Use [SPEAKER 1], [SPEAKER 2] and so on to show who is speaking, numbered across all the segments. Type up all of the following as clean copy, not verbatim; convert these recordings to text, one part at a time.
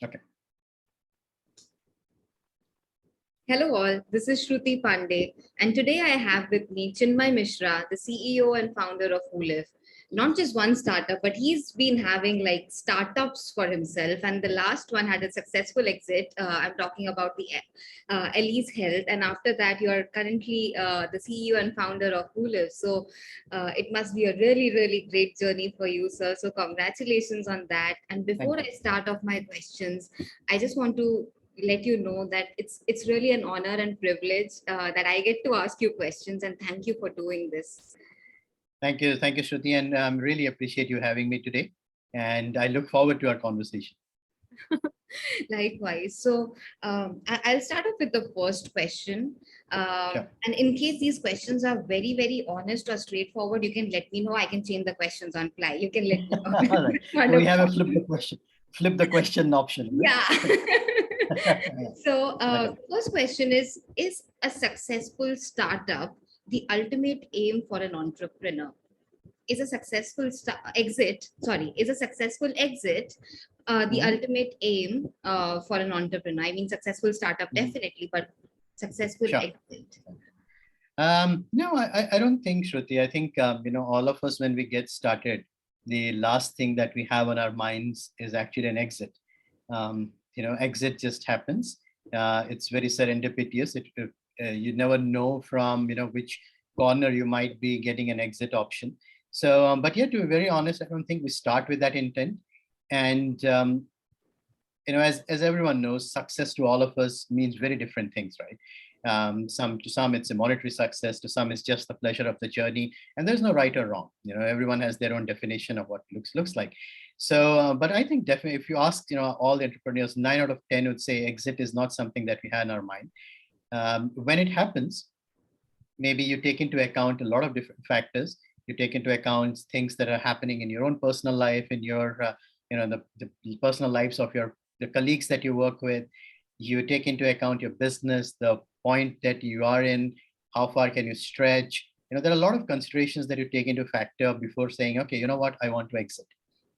[SPEAKER 1] Okay.
[SPEAKER 2] Hello all, this is Shruti Pandey, and today I have with me Chinmoy Mishra, the CEO and founder of HooLiv. Not just one startup, but he's been having like startups for himself, and the last one had a successful exit. I'm talking about the Ellie's Health, and after that, you are currently the CEO and founder of HooLiv. So it must be a really, really great journey for you, sir. So congratulations on that. And before I start off my questions, I just want to let you know that it's really an honor and privilege that I get to ask you questions, and thank you for doing this.
[SPEAKER 1] Thank you, Shruti, and really appreciate you having me today. And I look forward to our conversation.
[SPEAKER 2] Likewise. So I'll start off with the first question.
[SPEAKER 1] Sure.
[SPEAKER 2] And in case these questions are very, very honest or straightforward, you can let me know. I can change the questions on fly. You can let me know.
[SPEAKER 1] All right. So we have a flip the question option.
[SPEAKER 2] Yeah. So first question is a successful startup the ultimate aim for an entrepreneur? Is a successful exit the ultimate aim for an entrepreneur? I mean, successful startup definitely, but successful exit.
[SPEAKER 1] No, I don't think, Shruti. I think all of us, when we get started, the last thing that we have on our minds is actually an exit. Exit just happens. It's very serendipitous. You never know from which corner you might be getting an exit option. So, but yeah, to be very honest, I don't think we start with that intent. And as everyone knows, success to all of us means very different things, right? To some it's a monetary success, to some it's just the pleasure of the journey, and there's no right or wrong. Everyone has their own definition of what looks like. So, but I think definitely, if you ask, all the entrepreneurs, 9 out of 10 would say exit is not something that we had in our mind. When it happens, maybe you take into account a lot of different factors. You take into account things that are happening in your own personal life, in your, the personal lives of the colleagues that you work with. You take into account your business, the point that you are in, how far can you stretch. There are a lot of considerations that you take into factor before saying, okay, you know what, I want to exit,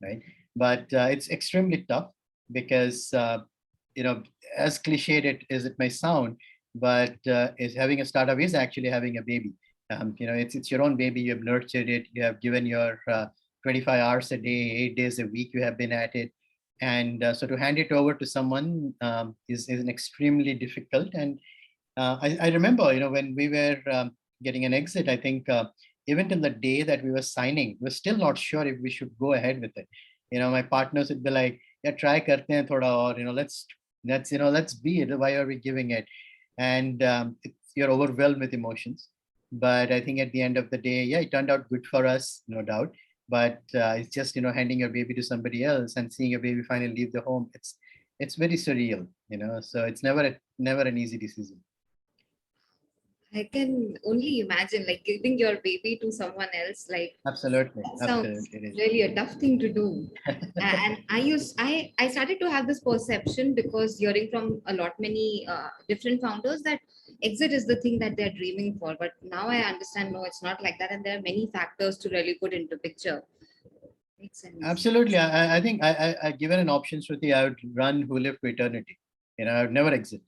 [SPEAKER 1] right? But it's extremely tough because, as cliched it may sound, but is having a startup is actually having a baby. It's your own baby. You have nurtured it. You have given your 25 hours a day, 8 days a week. You have been at it, and so to hand it over to someone is an extremely difficult. And I remember, when we were getting an exit, I think even till the day that we were signing, we're still not sure if we should go ahead with it. My partners would be like, "Yeah, try karte hain thoda, or let's be it. Why are we giving it?" And you're overwhelmed with emotions. But I think at the end of the day, yeah, it turned out good for us, no doubt. But it's just handing your baby to somebody else and seeing your baby finally leave the home. It's very surreal, So it's never an easy decision.
[SPEAKER 2] I can only imagine like giving your baby to someone else. Like
[SPEAKER 1] Absolutely,
[SPEAKER 2] sounds really a tough thing to do. And I started to have this perception because hearing from many different founders that exit is the thing that they're dreaming for. But now I understand, no, it's not like that, and there are many factors to really put into picture. Makes sense.
[SPEAKER 1] Absolutely. I think I given an option, Shruti, I would run HooLiv to eternity. I would never exit.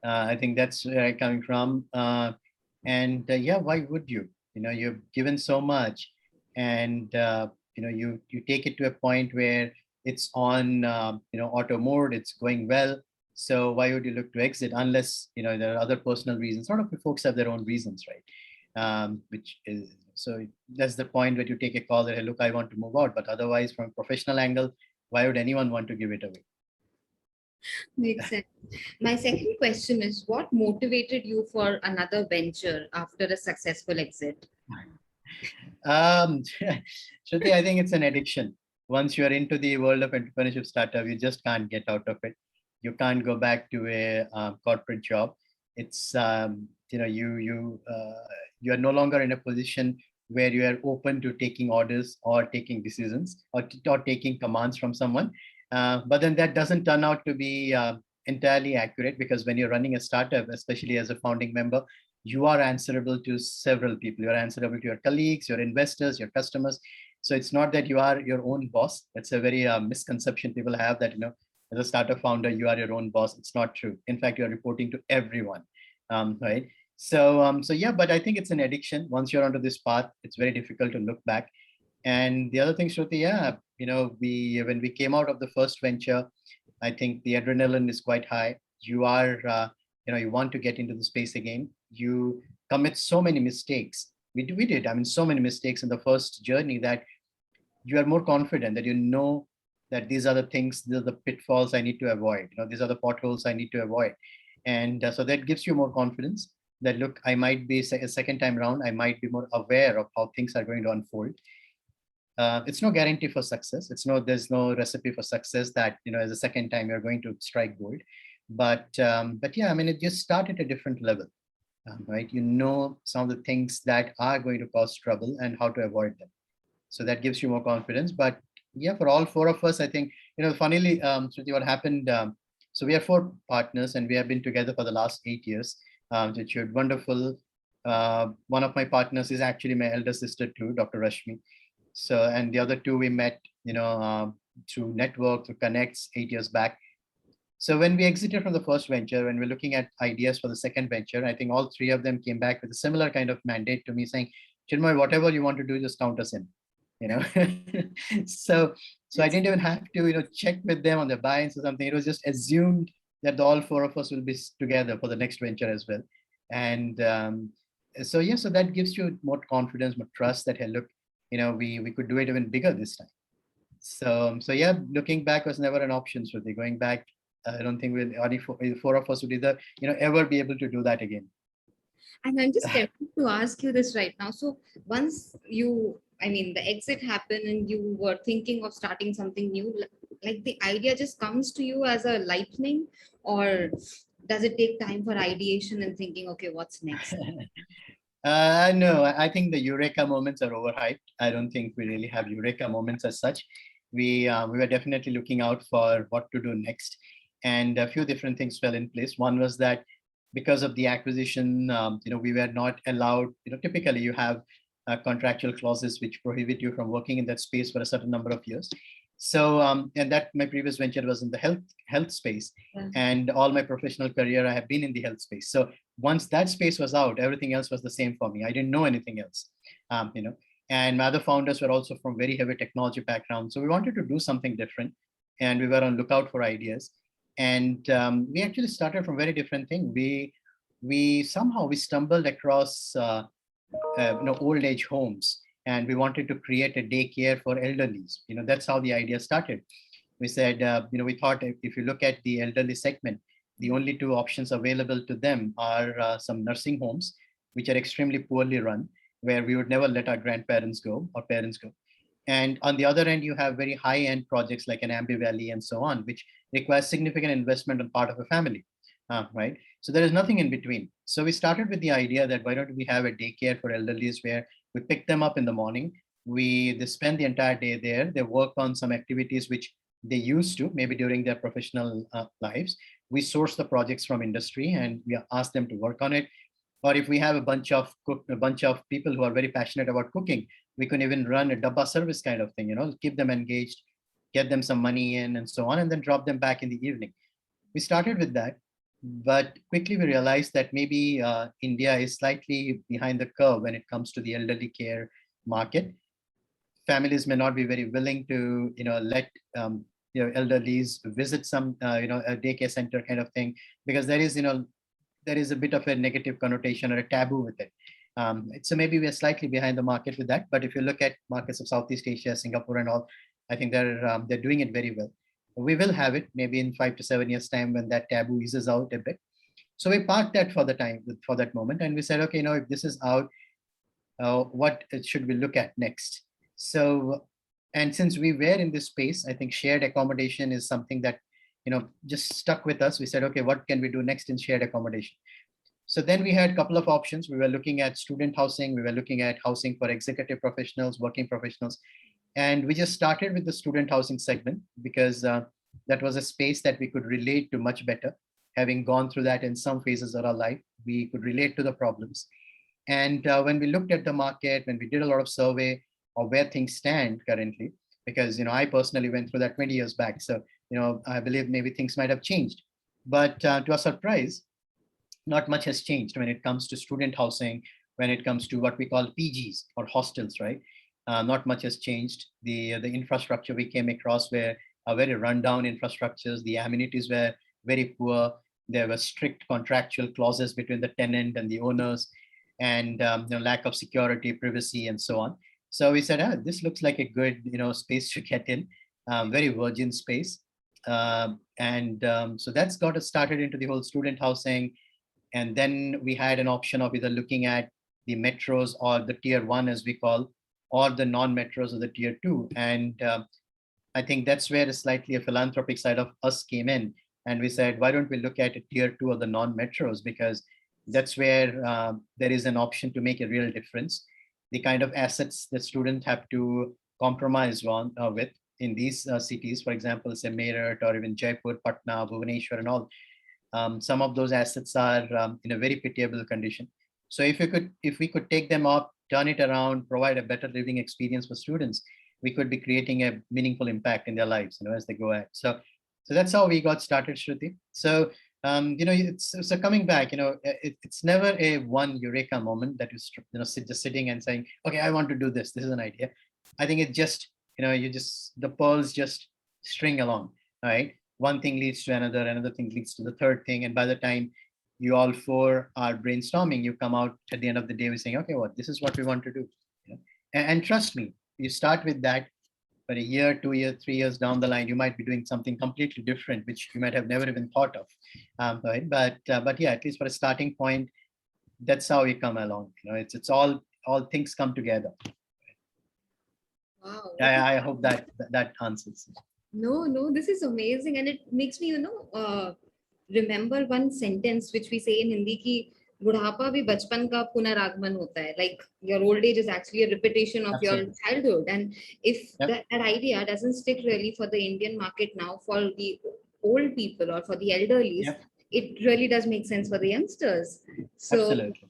[SPEAKER 1] I think that's where I'm coming from. And yeah, why would you? You've given so much, and you take it to a point where it's on auto mode, it's going well. So why would you look to exit unless there are other personal reasons? A lot of folks have their own reasons, right? Which is so that's the point where you take a call that, hey, look, I want to move out. But otherwise, from a professional angle, why would anyone want to give it away?
[SPEAKER 2] Makes sense. My second question is, what motivated you for another venture after a successful exit?
[SPEAKER 1] Shruti, I think it's an addiction. Once you're into the world of entrepreneurship startup, you just can't get out of it. You can't go back to a corporate job. It's you are no longer in a position where you are open to taking orders or taking decisions or taking commands from someone. But then that doesn't turn out to be entirely accurate, because when you're running a startup, especially as a founding member, you are answerable to several people. You're answerable to your colleagues, your investors, your customers. So it's not that you are your own boss. That's a very misconception people have, that as a startup founder, you are your own boss. It's not true. In fact, you're reporting to everyone, right? So yeah, but I think it's an addiction. Once you're onto this path, it's very difficult to look back. And the other thing, Shruti, yeah, when we came out of the first venture, I think the adrenaline is quite high. You are, you want to get into the space again. You commit so many mistakes. We did, I mean, so many mistakes in the first journey that you are more confident that you know that these are the things, these are the pitfalls I need to avoid. These are the potholes I need to avoid. And so that gives you more confidence that, look, I might be a second time around, I might be more aware of how things are going to unfold. It's no guarantee for success. There's no recipe for success that, as a second time you're going to strike gold. But yeah, I mean, it just start at a different level, right? Some of the things that are going to cause trouble and how to avoid them. So that gives you more confidence. But yeah, for all four of us, I think, funnily, Shruti, what happened, so we are four partners and we have been together for the last 8 years, which is wonderful. One of my partners is actually my elder sister too, Dr. Rashmi. So, and the other two we met, through network, through connects 8 years back. So when we exited from the first venture, when we're looking at ideas for the second venture, I think all three of them came back with a similar kind of mandate to me saying, Chinmoy, whatever you want to do, just count us in, you know. so I didn't even have to, check with them on their buy-ins or something. It was just assumed that all four of us will be together for the next venture as well. And so yeah, so that gives you more confidence, more trust that, hey, look, we could do it even bigger this time. So yeah, looking back was never an option. So going back, I don't think any four of us would either, ever be able to do that again.
[SPEAKER 2] And I'm just tempted to ask you this right now. So once the exit happened and you were thinking of starting something new, like the idea just comes to you as a lightning, or does it take time for ideation and thinking, okay, what's next?
[SPEAKER 1] No, I think the eureka moments are overhyped. I don't think we really have eureka moments as such. We were definitely looking out for what to do next, and a few different things fell in place. One was that because of the acquisition, we were not allowed. Typically you have contractual clauses which prohibit you from working in that space for a certain number of years. So, and that my previous venture was in the health space, and all my professional career I have been in the health space. So once that space was out, everything else was the same for me. I didn't know anything else, and my other founders were also from very heavy technology background. So we wanted to do something different, and we were on lookout for ideas. And we actually started from very different thing. We somehow we stumbled across old age homes, and we wanted to create a daycare for elderlies. That's how the idea started. We said, we thought if you look at the elderly segment, the only two options available to them are some nursing homes, which are extremely poorly run, where we would never let our grandparents go or parents go. And on the other end, you have very high-end projects like an Ambi Valley and so on, which requires significant investment on part of a family, right? So there is nothing in between. So we started with the idea that why don't we have a daycare for elderlies where we pick them up in the morning, they spend the entire day there, they work on some activities which they used to, maybe during their professional lives. We source the projects from industry and we ask them to work on it. Or if we have a bunch of people who are very passionate about cooking, we can even run a dabba service kind of thing, keep them engaged, get them some money in and so on, and then drop them back in the evening. We started with that, but quickly we realized that maybe India is slightly behind the curve when it comes to the elderly care market. Families may not be very willing to, let elderlies visit some, a daycare center kind of thing, because there is a bit of a negative connotation or a taboo with it. So maybe we are slightly behind the market with that. But if you look at markets of Southeast Asia, Singapore and all, I think they're doing it very well. We will have it maybe in 5 to 7 years time when that taboo eases out a bit. So we parked that for that moment. And we said, okay, if this is out, what should we look at next? So, and since we were in this space, I think shared accommodation is something that, just stuck with us. We said, okay, what can we do next in shared accommodation? So then we had a couple of options. We were looking at student housing. We were looking at housing for executive professionals, working professionals. And we just started with the student housing segment because that was a space that we could relate to much better. Having gone through that in some phases of our life, we could relate to the problems. And when we looked at the market, when we did a lot of survey of where things stand currently, because I personally went through that 20 years back. So I believe maybe things might have changed. But to our surprise, not much has changed when it comes to student housing, when it comes to what we call PGs or hostels, right? Not much has changed. The infrastructure we came across were very rundown infrastructures. The amenities were very poor. There were strict contractual clauses between the tenant and the owners, and lack of security, privacy, and so on. So we said, this looks like a good space to get in, very virgin space. And so that's got us started into the whole student housing. And then we had an option of either looking at the metros or the tier one, as we call, or the non-metros or the tier two. And I think that's where a philanthropic side of us came in. And we said, why don't we look at a tier two of the non-metros? Because that's where there is an option to make a real difference. The kind of assets that students have to compromise with in these cities, for example, say Meerut or even Jaipur, Patna, Bhubaneswar, and all, some of those assets are in a very pitiable condition. So if we could take them up, turn it around, provide a better living experience for students, we could be creating a meaningful impact in their lives, as they go ahead. So that's how we got started, Shruti. So so coming back, it's never a one eureka moment that just sitting and saying, okay, I want to do this. This is an idea. I think it just the pearls just string along, right? One thing leads to another thing leads to the third thing, and by the time you all four are brainstorming, you come out at the end of the day with saying, okay, this is what we want to do. And trust me, you start with that, but a year, 2 years, 3 years down the line, you might be doing something completely different, which you might have never even thought of. Right? But yeah, at least for a starting point, that's how we come along. It's all things come together.
[SPEAKER 2] Wow.
[SPEAKER 1] I hope that answers.
[SPEAKER 2] No, this is amazing. And it makes me, remember one sentence which we say in Hindi ki बुढ़ापा भी बचपन का पुनरागमन होता है. Like your old age is actually a repetition of your childhood. And if that idea doesn't stick really for the Indian market now, for the old people or for the elderlies, it really does make sense for the youngsters. So
[SPEAKER 1] absolutely.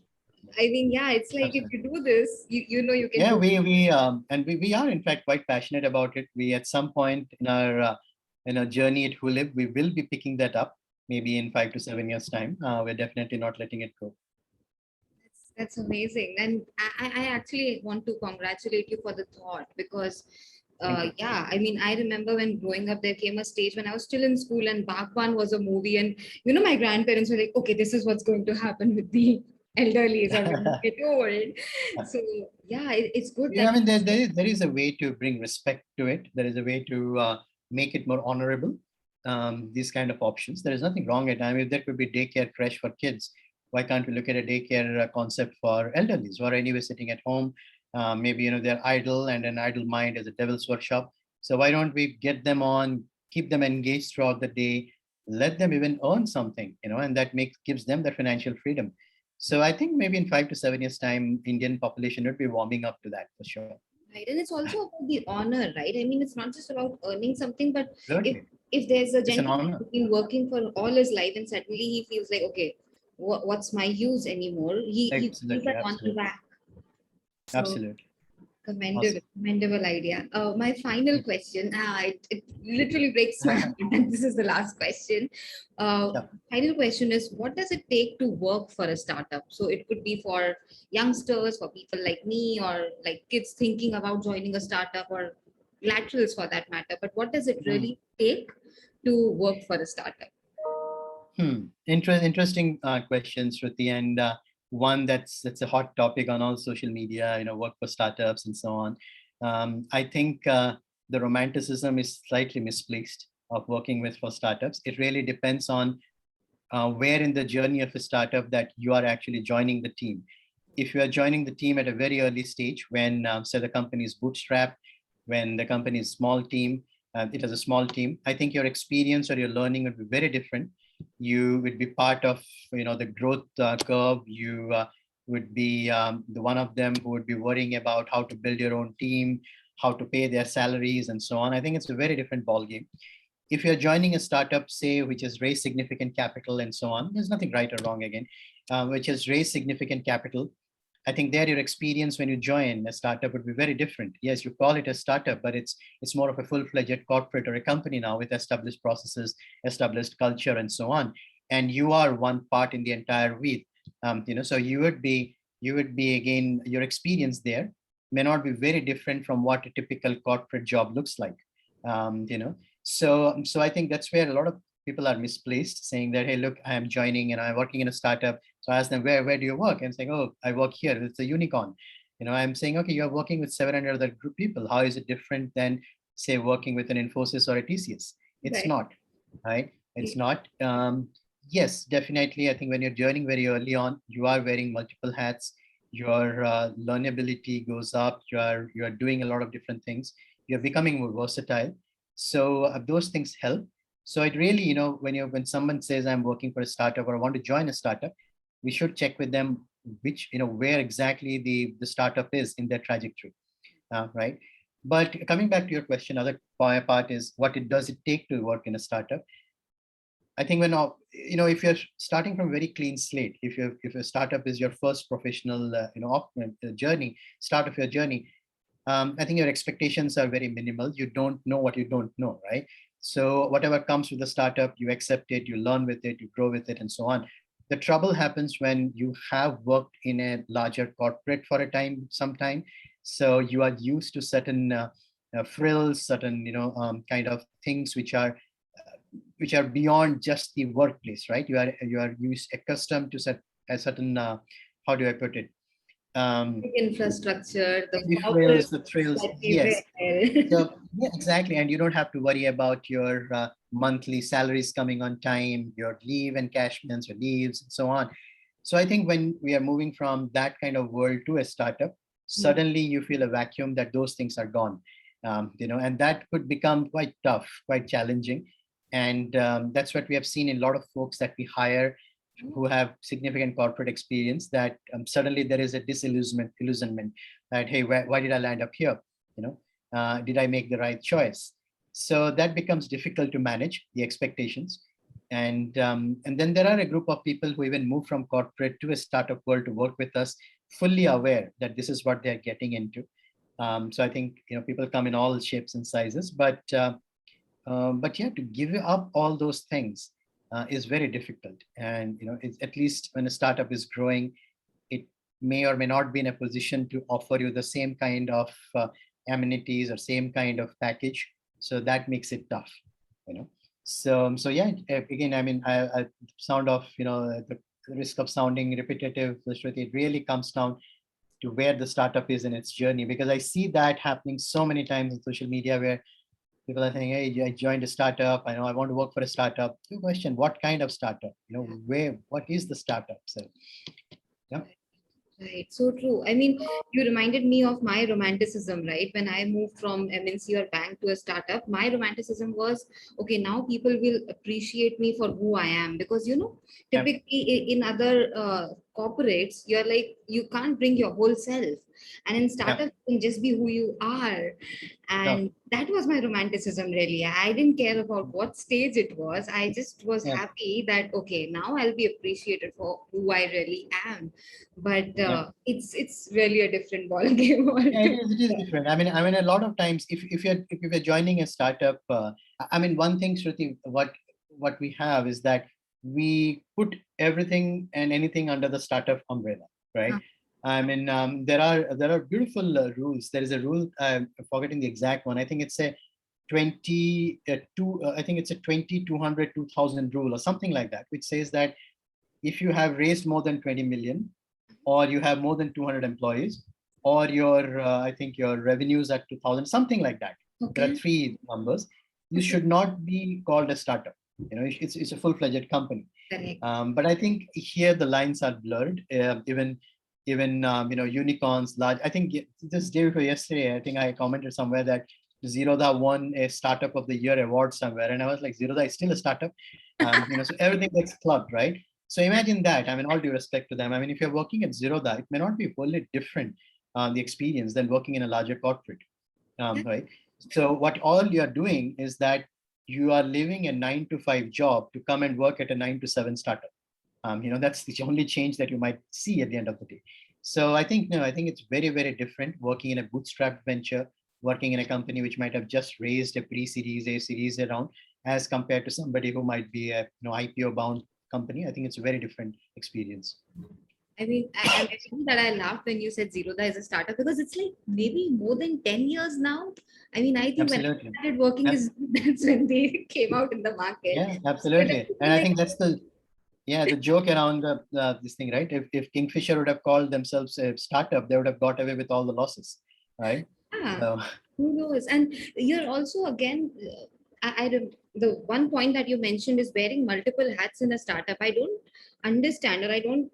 [SPEAKER 2] I think, it's like if you do this, you can.
[SPEAKER 1] Yeah, we are in fact quite passionate about it. We at some point in our journey at HooLiv, we will be picking that up. Maybe in 5 to 7 years time. We're definitely not letting it go.
[SPEAKER 2] That's amazing. And I actually want to congratulate you for the thought, because I mean, I remember when growing up, there came a stage when I was still in school and Bhagwan was a movie, and my grandparents were like, okay, this is what's going to happen with the elderly as they get old. So it's good.
[SPEAKER 1] I mean, there is a way to bring respect to it. There is a way to make it more honorable. These kind of options. There is nothing wrong with it. I mean, there could be daycare crash for kids. Why can't we look at a daycare concept for elderlies who are anyway sitting at home? Maybe they're idle, and an idle mind is a devil's workshop. So why don't we get them on, keep them engaged throughout the day, let them even earn something, and that gives them that financial freedom. So I think maybe in 5 to 7 years time, Indian population would be warming up to that for sure.
[SPEAKER 2] Right, and it's also about the honor, right? I mean, it's not just about earning something, but
[SPEAKER 1] Certainly.
[SPEAKER 2] if there's a gentleman who's been working for all his life and suddenly he feels like, okay, what's my use anymore? He gives that honor back. So,
[SPEAKER 1] absolutely.
[SPEAKER 2] Commendable idea. My final question, it literally breaks my heart that this is the last question. Final question is, what does it take to work for a startup? So it could be for youngsters, for people like me, or like kids thinking about joining a startup, or laterals for that matter. But what does it really take to work for a startup?
[SPEAKER 1] Interesting question, Shruti, and one that's a hot topic on all social media, work for startups and so on. I think the romanticism is slightly misplaced of working for startups. It really depends on where in the journey of a startup that you are actually joining the team. If you are joining the team at a very early stage, when say the company is bootstrapped, when the company is small team, it has a small team, I think your experience or your learning would be very different. You would be part of the growth curve. You would be the one of them who would be worrying about how to build your own team, how to pay their salaries, and so on. I think it's a very different ballgame. If you're joining a startup, say, which has raised significant capital and so on, there's nothing right or wrong again, which has raised significant capital. I think there your experience when you join a startup would be very different. Yes, you call it a startup, but it's more of a full-fledged corporate or a company now with established processes, established culture, and so on. And you are one part in the entire wheel. So you would be again, your experience there may not be very different from what a typical corporate job looks like. So I think that's where a lot of people are misplaced, saying that, hey, look, I am joining and I'm working in a startup. So I ask them, where do you work? And saying, oh, I work here. It's a unicorn. I'm saying, okay, you're working with 700 other group people. How is it different than, say, working with an Infosys or a TCS? It's
[SPEAKER 2] Right.
[SPEAKER 1] not, right? It's
[SPEAKER 2] Yeah.
[SPEAKER 1] not. Yes, definitely. I think when you're joining very early on, you are wearing multiple hats. Your learnability goes up. You are doing a lot of different things. You're becoming more versatile. So those things help. So it really, when someone says I'm working for a startup or I want to join a startup, we should check with them which, where exactly the startup is in their trajectory, right? But coming back to your question, other part is what it does it take to work in a startup. I think if you're starting from very clean slate, if your startup is your first professional, journey, start of your journey, I think your expectations are very minimal. You don't know what you don't know, right? So whatever comes with the startup, you accept it, you learn with it, you grow with it, and so on. The trouble happens when you have worked in a larger corporate for a time, sometime. So you are used to certain frills, certain kind of things which are beyond just the workplace, right? You are used accustomed to a certain how do I put it? Um,
[SPEAKER 2] Infrastructure, the
[SPEAKER 1] the
[SPEAKER 2] corporate
[SPEAKER 1] frills, the thrills,
[SPEAKER 2] that we
[SPEAKER 1] yes.
[SPEAKER 2] wear.
[SPEAKER 1] So yeah, exactly, and you don't have to worry about your monthly salaries coming on time, your leave encashments, your leaves, and so on. So I think when we are moving from that kind of world to a startup, suddenly you feel a vacuum that those things are gone, and that could become quite tough, quite challenging, and that's what we have seen in a lot of folks that we hire who have significant corporate experience, that suddenly there is a disillusionment that, hey, why did I land up here? Did I make the right choice? So that becomes difficult to manage the expectations. And then there are a group of people who even move from corporate to a startup world to work with us, fully aware that this is what they're getting into. So I think people come in all shapes and sizes, but yeah, to give up all those things is very difficult. And it's, at least when a startup is growing, it may or may not be in a position to offer you the same kind of amenities or same kind of package. So that makes it tough. you know so yeah, again, I mean, I sound of the risk of sounding repetitive, Shruti, it really comes down to where the startup is in its journey, because I see that happening so many times in social media, where people are saying, hey, I joined a startup, I know I want to work for a startup. Good question, what kind of startup? What is the startup? So yeah.
[SPEAKER 2] Right, so true. I mean, you reminded me of my romanticism, right? When I moved from MNC or bank to a startup, my romanticism was, okay, now people will appreciate me for who I am. Because,
[SPEAKER 1] Yeah.
[SPEAKER 2] typically in other corporates, you're like, you can't bring your whole self. And in
[SPEAKER 1] Yeah.
[SPEAKER 2] startups, you can just be who you are.
[SPEAKER 1] No.
[SPEAKER 2] And that was my romanticism, really. I didn't care about what stage it was. I just was
[SPEAKER 1] Yeah.
[SPEAKER 2] happy that, okay, now I'll be appreciated for who I really am. But
[SPEAKER 1] Yeah.
[SPEAKER 2] it's really a different ball game
[SPEAKER 1] Yeah, it
[SPEAKER 2] altogether.
[SPEAKER 1] is. It is different. I mean, a lot of times, if you're joining a startup, I mean, one thing, Shruti, what we have is that we put everything and anything under the startup umbrella, right? I mean, there are beautiful rules. There is a rule. I'm forgetting the exact one. I think it's a 2200 2000 rule or something like that, which says that if you have raised more than 20 million, or you have more than 200 employees, or your I think your revenues at 2000, something like that. There are
[SPEAKER 2] Okay.
[SPEAKER 1] three numbers. You
[SPEAKER 2] Okay.
[SPEAKER 1] should not be called a startup. It's a full-fledged company.
[SPEAKER 2] Correct.
[SPEAKER 1] But I think here the lines are blurred. Even unicorns, large. I think this day before yesterday, I think I commented somewhere that Zerodha won a Startup of the Year award somewhere, and I was like, Zerodha is still a startup. So everything gets clubbed, right? So imagine that. I mean, all due respect to them. I mean, if you're working at Zerodha, it may not be wholly different the experience than working in a larger corporate, right? So what all you're doing is that you are leaving a 9 to 5 job to come and work at a 9 to 7 startup. That's the only change that you might see at the end of the day. So I think, no, I think it's very, very different working in a bootstrap venture, working in a company which might have just raised a pre-series A, series A round, as compared to somebody who might be a IPO bound company. I think it's a very different experience.
[SPEAKER 2] I mean, I'm actually that I laughed when you said Zerodha is a startup because it's like maybe more than 10 years now. I mean, I think when I
[SPEAKER 1] Absolutely.
[SPEAKER 2] started working
[SPEAKER 1] Ab-
[SPEAKER 2] is that's when they came out in the market.
[SPEAKER 1] Yeah,
[SPEAKER 2] So it
[SPEAKER 1] absolutely.
[SPEAKER 2] doesn't
[SPEAKER 1] And
[SPEAKER 2] feel
[SPEAKER 1] I
[SPEAKER 2] like,
[SPEAKER 1] think that's the joke around this thing, right? If Kingfisher would have called themselves a startup, they would have got away with all the losses, right?
[SPEAKER 2] ah,
[SPEAKER 1] So
[SPEAKER 2] who knows? And you're also again, the one point that you mentioned is wearing multiple hats in a startup. I don't understand or I don't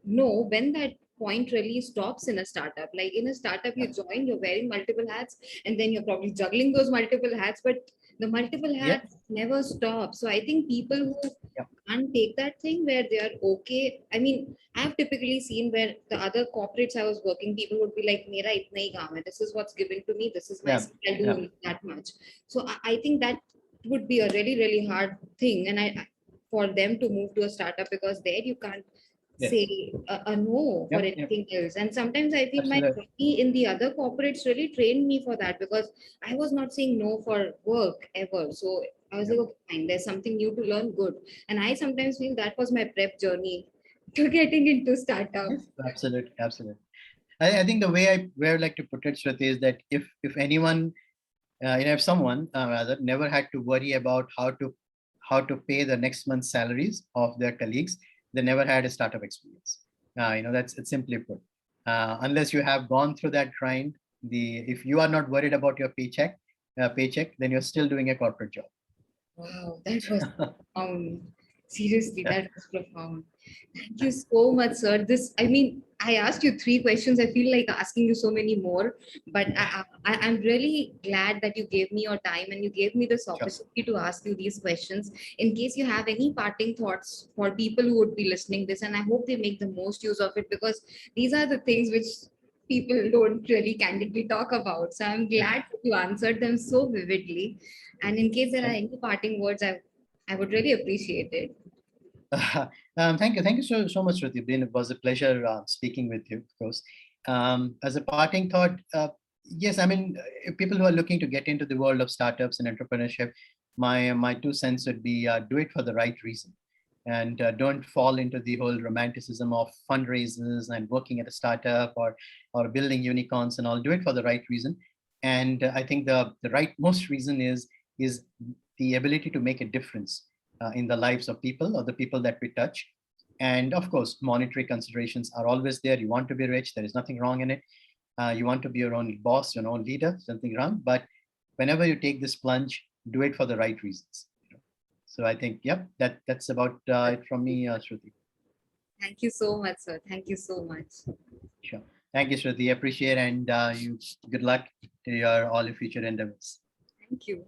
[SPEAKER 2] know when that point really stops in a startup. Like in a startup, you join, you're wearing multiple hats, and then you're probably juggling those multiple hats, but the multiple
[SPEAKER 1] yeah,
[SPEAKER 2] hats never stop. So I think people who
[SPEAKER 1] yeah,
[SPEAKER 2] can't take that thing where they are okay. I mean, I've typically seen where the other corporates I was working, people would be like, Mera itna hi kaam hai. This is what's given to me. This is my
[SPEAKER 1] yeah,
[SPEAKER 2] skill. I'll do
[SPEAKER 1] yeah,
[SPEAKER 2] only that much. So I think that would be a really, really hard thing. And for them to move to a startup because there you can't
[SPEAKER 1] yeah,
[SPEAKER 2] say a no for
[SPEAKER 1] yeah, yeah,
[SPEAKER 2] anything else. And sometimes I feel my
[SPEAKER 1] absolutely.
[SPEAKER 2] journey in the other corporates really trained me for that because I was not saying no for work ever. So I was
[SPEAKER 1] Yeah.
[SPEAKER 2] like, okay, fine, there's something new to learn, good. And I sometimes feel that was my prep journey to getting into startup.
[SPEAKER 1] Yes, absolutely, absolutely. I think the way I like to put it, Shruti, is that if anyone, if someone rather never had to worry about how to pay the next month's salaries of their colleagues, they never had a startup experience. That's it's simply put. Unless you have gone through that grind, if you are not worried about your paycheck, then you're still doing a corporate job.
[SPEAKER 2] Wow, that was profound. Seriously, that was profound. Thank you so much, sir. I mean, I asked you three questions. I feel like asking you so many more, but I'm really glad that you gave me your time and you gave me this
[SPEAKER 1] Sure.
[SPEAKER 2] opportunity to ask you these questions. In case you have any parting thoughts for people who would be listening this, and I hope they make the most use of it because these are the things which people don't really candidly talk about. So I'm glad that you answered them so vividly. And in case there are
[SPEAKER 1] Sure.
[SPEAKER 2] any parting words, I would really appreciate it.
[SPEAKER 1] Thank you so much, Shruti. It was a pleasure speaking with you, of course. As a parting thought, yes, I mean, if people who are looking to get into the world of startups and entrepreneurship, my 2 cents would be do it for the right reason, and don't fall into the whole romanticism of fundraisers and working at a startup or building unicorns and all. Do it for the right reason, and I think the right most reason is the ability to make a difference in the lives of people or the people that we touch. And of course, monetary considerations are always there. You want to be rich, there is nothing wrong in it. You want to be your own boss, your own leader, something wrong. But whenever you take this plunge, do it for the right reasons. So I think, yep, that's about it from me, Shruti.
[SPEAKER 2] Thank you so much, sir. Thank you so much.
[SPEAKER 1] Sure. Thank you, Shruti. Appreciate and you. Good luck to your all your future endeavors.
[SPEAKER 2] Thank you.